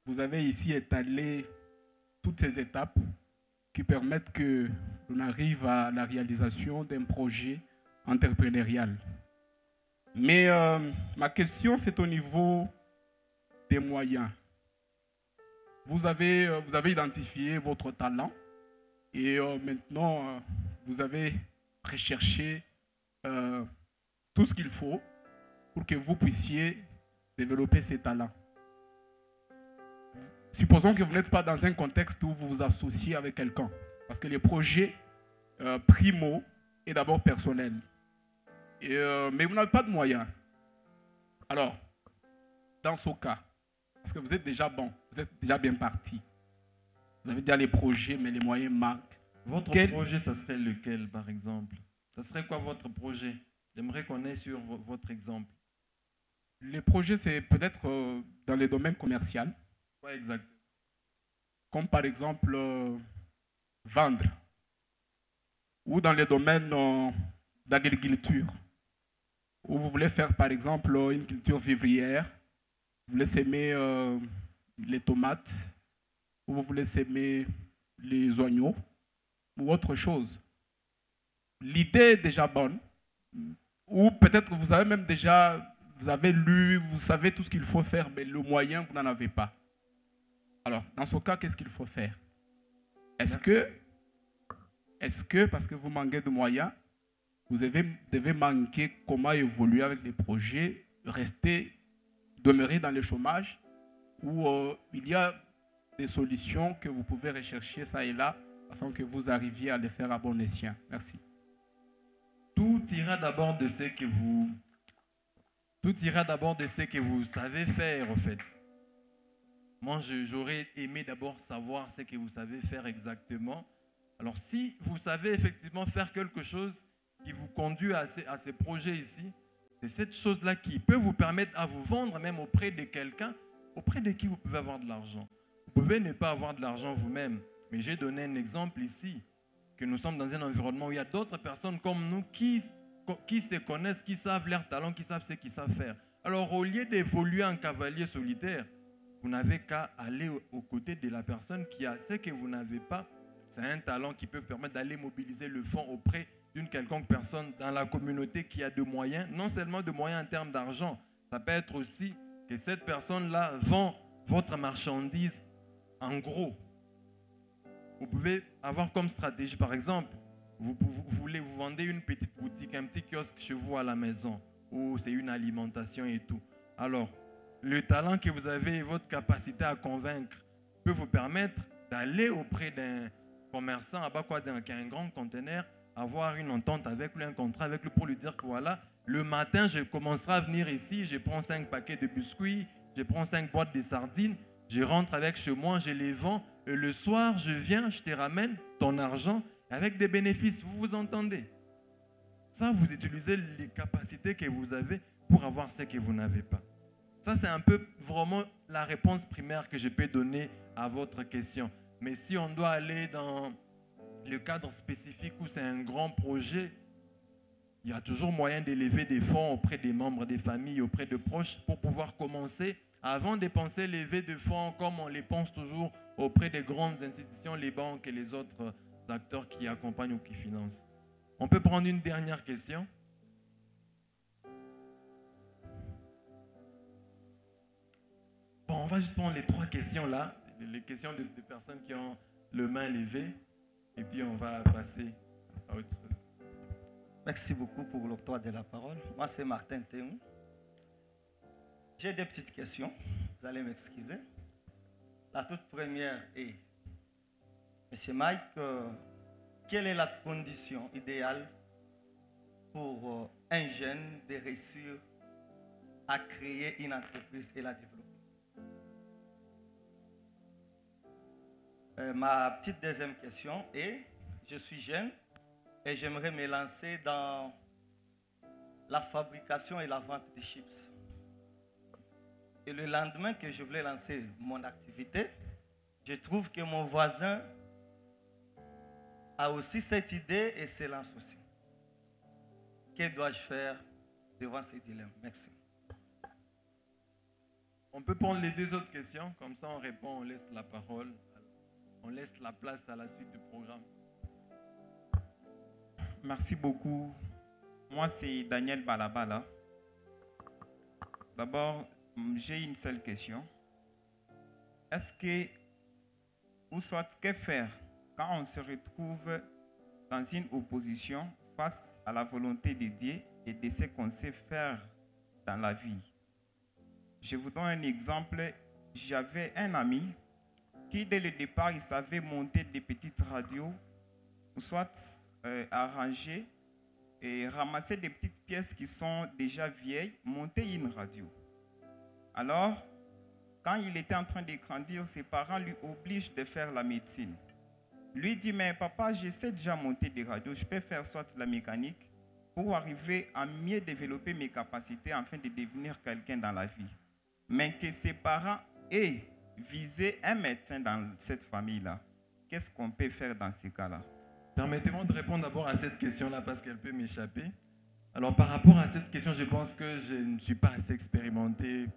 vous avez ici étalé toutes ces étapes qui permettent que l'on arrive à la réalisation d'un projet entrepreneurial. Mais ma question, c'est au niveau des moyens. Vous avez identifié votre talent et maintenant, vous avez recherché tout ce qu'il faut pour que vous puissiez développer ces talents. Supposons que vous n'êtes pas dans un contexte où vous vous associez avec quelqu'un. Parce que les projets primo est d'abord personnel. Mais vous n'avez pas de moyens. Alors, dans ce cas, parce que vous êtes déjà bon, vous êtes déjà bien parti. Vous avez déjà les projets, mais les moyens manquent. Votre projet, ça serait lequel, par exemple? Ça serait quoi votre projet? J'aimerais qu'on ait sur votre exemple. Les projets, c'est peut-être dans les domaines commerciaux. Ouais, exact. Comme par exemple vendre. Ou dans les domaines d'agriculture. Où vous voulez faire par exemple une culture vivrière. Vous voulez s'aimer les tomates. Ou vous voulez s'aimer les oignons. Ou autre chose. L'idée est déjà bonne. Ou peut-être que vous avez même déjà, vous avez lu, vous savez tout ce qu'il faut faire, mais le moyen, vous n'en avez pas. Alors, dans ce cas, qu'est-ce qu'il faut faire? Est-ce que, parce que vous manquez de moyens, vous devez manquer comment évoluer avec les projets, demeurer dans le chômage, ou il y a des solutions que vous pouvez rechercher ça et là, afin que vous arriviez à les faire à bon escient? Merci. Tout ira d'abord de ce que vous... Tout ira d'abord de ce que vous savez faire, en fait. Moi, j'aurais aimé d'abord savoir ce que vous savez faire exactement. Alors, si vous savez effectivement faire quelque chose qui vous conduit à ces projets ici, c'est cette chose-là qui peut vous permettre à vous vendre même auprès de quelqu'un, auprès de qui vous pouvez avoir de l'argent. Vous pouvez ne pas avoir de l'argent vous-même, mais j'ai donné un exemple ici, que nous sommes dans un environnement où il y a d'autres personnes comme nous qui se connaissent, qui savent leurs talents, qui savent ce qu'ils savent faire. Alors, au lieu d'évoluer en cavalier solitaire, vous n'avez qu'à aller aux côtés de la personne qui a ce que vous n'avez pas. C'est un talent qui peut vous permettre d'aller mobiliser le fonds auprès d'une quelconque personne dans la communauté qui a de moyens, non seulement de moyens en termes d'argent, ça peut être aussi que cette personne-là vend votre marchandise en gros. Vous pouvez avoir comme stratégie, par exemple, vous vendez une petite boutique, un petit kiosque chez vous à la maison, où c'est une alimentation et tout. Alors, le talent que vous avez et votre capacité à convaincre peut vous permettre d'aller auprès d'un commerçant à Bakwadien qui a un grand conteneur, avoir une entente avec lui, un contrat avec lui pour lui dire que voilà, le matin, je commencerai à venir ici, je prends 5 paquets de biscuits, je prends 5 boîtes de sardines, je rentre avec chez moi, je les vends, et le soir, je viens, je te ramène ton argent avec des bénéfices. Vous vous entendez? Ça, vous utilisez les capacités que vous avez pour avoir ce que vous n'avez pas. Ça, c'est un peu vraiment la réponse primaire que je peux donner à votre question. Mais si on doit aller dans le cadre spécifique où c'est un grand projet, il y a toujours moyen d'élever des fonds auprès des membres des familles, auprès de proches, pour pouvoir commencer. Avant de penser lever des fonds comme on les pense toujours auprès des grandes institutions, les banques et les autres acteurs qui accompagnent ou qui financent. On peut prendre une dernière question. Bon, on va juste prendre les 3 questions là, les questions de personnes qui ont le main levée, et puis on va passer à autre chose. Merci beaucoup pour l'octroi de la parole. Moi, c'est Martin Théon. J'ai des petites questions, vous allez m'excuser. La toute première est, Monsieur Mike, quelle est la condition idéale pour un jeune de réussir à créer une entreprise et la développer? Ma petite deuxième question est, je suis jeune et j'aimerais me lancer dans la fabrication et la vente de chips. Et le lendemain que je voulais lancer mon activité, je trouve que mon voisin a aussi cette idée et se lance aussi. Que dois-je faire devant ces dilemmes? Merci. On peut prendre les deux autres questions, comme ça on répond, on laisse la parole, on laisse la place à la suite du programme. Merci beaucoup. Moi, c'est Daniel Balabala. D'abord, j'ai une seule question. Est-ce que, ou soit, que faire quand on se retrouve dans une opposition face à la volonté de Dieu et de ce qu'on sait faire dans la vie? Je vous donne un exemple. J'avais un ami qui, dès le départ, il savait monter des petites radios, ou soit arranger et ramasser des petites pièces qui sont déjà vieilles, monter une radio. Alors, quand il était en train de grandir, ses parents lui obligent de faire la médecine. Lui dit, mais papa, je sais déjà monter des radios, je peux faire soit la mécanique pour arriver à mieux développer mes capacités afin de devenir quelqu'un dans la vie. Mais que ses parents aient visé un médecin dans cette famille-là, qu'est-ce qu'on peut faire dans ces cas-là? Permettez-moi de répondre d'abord à cette question-là parce qu'elle peut m'échapper. Alors par rapport à cette question, je pense que je ne suis pas assez expérimenté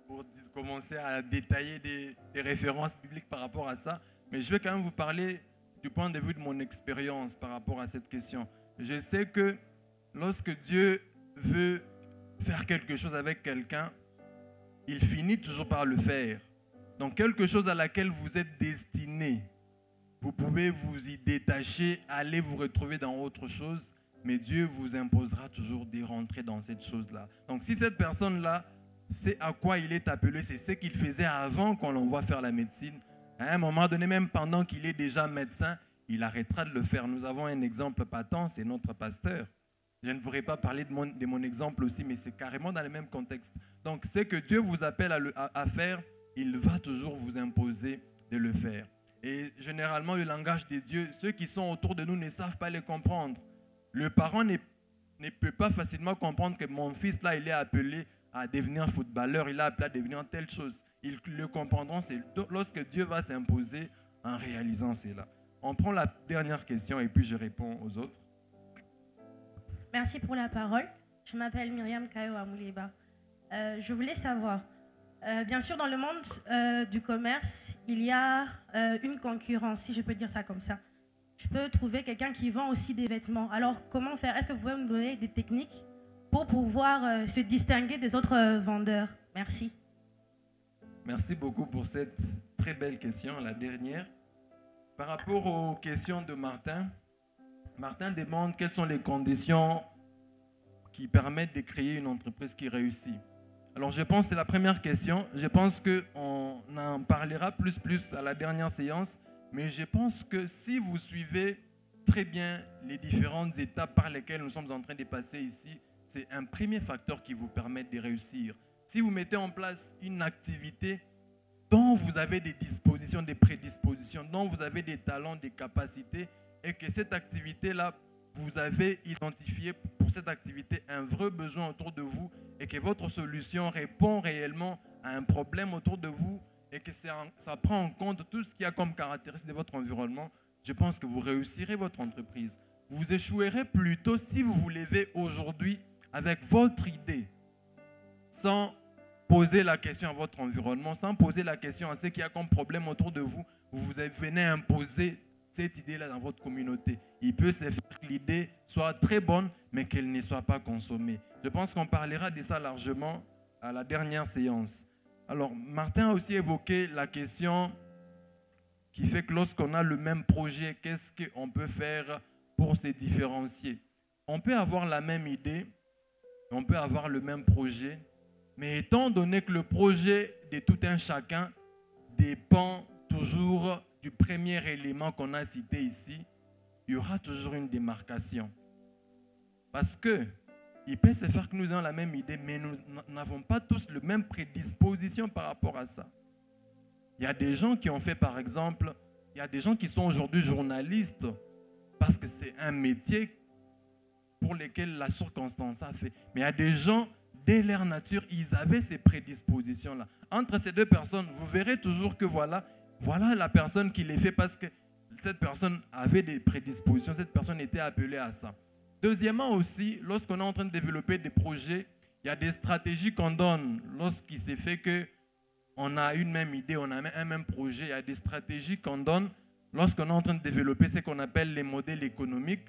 pour commencer à détailler des références bibliques par rapport à ça. Mais je vais quand même vous parler du point de vue de mon expérience par rapport à cette question. Je sais que lorsque Dieu veut faire quelque chose avec quelqu'un, il finit toujours par le faire. Donc quelque chose à laquelle vous êtes destiné, vous pouvez vous y détacher, aller vous retrouver dans autre chose, mais Dieu vous imposera toujours de rentrer dans cette chose-là. Donc si cette personne-là, c'est à quoi il est appelé, c'est ce qu'il faisait avant qu'on l'envoie faire la médecine, à un moment donné, même pendant qu'il est déjà médecin, il arrêtera de le faire. Nous avons un exemple patent, c'est notre pasteur. Je ne pourrais pas parler de mon exemple aussi, mais c'est carrément dans le même contexte. Donc, ce que Dieu vous appelle à faire, il va toujours vous imposer de le faire. Et généralement, le langage de Dieu, ceux qui sont autour de nous ne savent pas le comprendre. Le parent ne peut pas facilement comprendre que mon fils, là, il est appelé à devenir footballeur, il est appelé à devenir telle chose. Ils le comprendront, c'est lorsque Dieu va s'imposer en réalisant cela. On prend la dernière question et puis je réponds aux autres. Merci pour la parole. Je m'appelle Myriam Kayo Amouleba. Je voulais savoir, bien sûr, dans le monde du commerce, il y a une concurrence, si je peux dire ça comme ça. Je peux trouver quelqu'un qui vend aussi des vêtements. Alors, comment faire? Est-ce que vous pouvez me donner des techniques pour pouvoir se distinguer des autres vendeurs? Merci. Merci beaucoup pour cette très belle question, la dernière. Par rapport aux questions de Martin, Martin demande quelles sont les conditions qui permettent de créer une entreprise qui réussit. Alors je pense que c'est la première question. Je pense qu'on en parlera plus à la dernière séance. Mais je pense que si vous suivez très bien les différentes étapes par lesquelles nous sommes en train de passer ici, c'est un premier facteur qui vous permet de réussir. Si vous mettez en place une activité dont vous avez des dispositions, des prédispositions, dont vous avez des talents, des capacités, et que cette activité-là, vous avez identifié pour cette activité un vrai besoin autour de vous et que votre solution répond réellement à un problème autour de vous et que ça prend en compte tout ce qu'il y a comme caractéristique de votre environnement, je pense que vous réussirez votre entreprise. Vous échouerez plutôt si vous vous levez aujourd'hui avec votre idée, sans poser la question à votre environnement, sans poser la question à ce qu'il y a comme problème autour de vous, vous venez imposer cette idée-là dans votre communauté. Il peut se faire que l'idée soit très bonne, mais qu'elle ne soit pas consommée. Je pense qu'on parlera de ça largement à la dernière séance. Alors, Martin a aussi évoqué la question qui fait que lorsqu'on a le même projet, qu'est-ce qu'on peut faire pour se différencier? On peut avoir la même idée, on peut avoir le même projet, mais étant donné que le projet de tout un chacun dépend toujours du premier élément qu'on a cité ici, il y aura toujours une démarcation. Parce que il peut se faire que nous ayons la même idée, mais nous n'avons pas tous la même prédisposition par rapport à ça. Il y a des gens qui ont fait, par exemple, il y a des gens qui sont aujourd'hui journalistes parce que c'est un métier pour lequel la circonstance a fait. Mais il y a des gens, dès leur nature, ils avaient ces prédispositions-là. Entre ces deux personnes, vous verrez toujours que voilà la personne qui les fait parce que cette personne avait des prédispositions, cette personne était appelée à ça. Deuxièmement aussi, lorsqu'on est en train de développer des projets, il y a des stratégies qu'on donne lorsqu'il s'est fait que on a une même idée, on a un même projet. Il y a des stratégies qu'on donne lorsqu'on est en train de développer ce qu'on appelle les modèles économiques.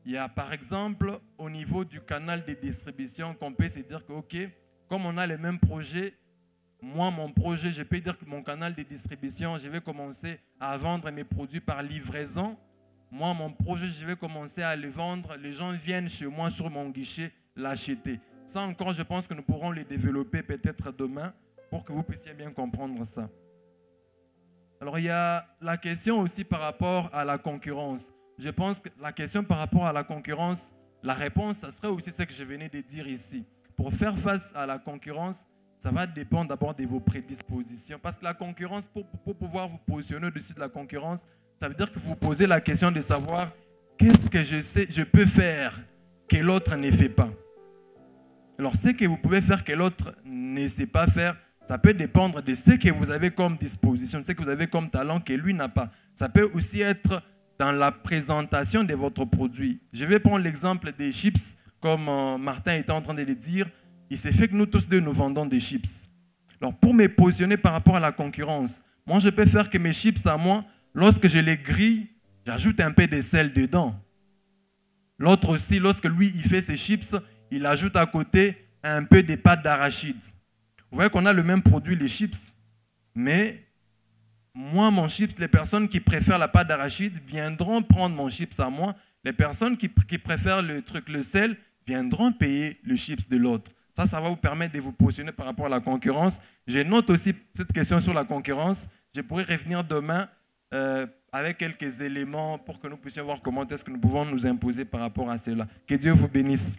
Il y a par exemple au niveau du canal de distribution qu'on peut se dire que ok, comme on a les mêmes projets, moi mon projet, je peux dire que mon canal de distribution, je vais commencer à vendre mes produits par livraison. Moi mon projet, je vais commencer à les vendre. Les gens viennent chez moi sur mon guichet l'acheter. Ça encore, je pense que nous pourrons les développer peut-être demain pour que vous puissiez bien comprendre ça. Alors il y a la question aussi par rapport à la concurrence. Je pense que la question par rapport à la concurrence, la réponse, ça serait aussi ce que je venais de dire ici. Pour faire face à la concurrence, ça va dépendre d'abord de vos prédispositions. Parce que la concurrence, pour pouvoir vous positionner au-dessus de la concurrence, ça veut dire que vous vous posez la question de savoir qu'est-ce que je peux faire que l'autre ne fait pas. Alors ce que vous pouvez faire que l'autre ne sait pas faire, ça peut dépendre de ce que vous avez comme disposition, de ce que vous avez comme talent que lui n'a pas. Ça peut aussi être dans la présentation de votre produit. Je vais prendre l'exemple des chips, comme Martin était en train de le dire. Il s'est fait que nous tous deux, nous vendons des chips. Alors pour me positionner par rapport à la concurrence, moi je peux faire que mes chips à moi, lorsque je les grille, j'ajoute un peu de sel dedans. L'autre aussi, lorsque lui il fait ses chips, il ajoute à côté un peu de pâte d'arachide. Vous voyez qu'on a le même produit, les chips, mais moi, mon chips, les personnes qui préfèrent la pâte d'arachide viendront prendre mon chips à moi. Les personnes qui préfèrent le sel, viendront payer le chips de l'autre. Ça va vous permettre de vous positionner par rapport à la concurrence. Je note aussi cette question sur la concurrence. Je pourrais revenir demain avec quelques éléments pour que nous puissions voir comment est-ce que nous pouvons nous imposer par rapport à cela. Que Dieu vous bénisse.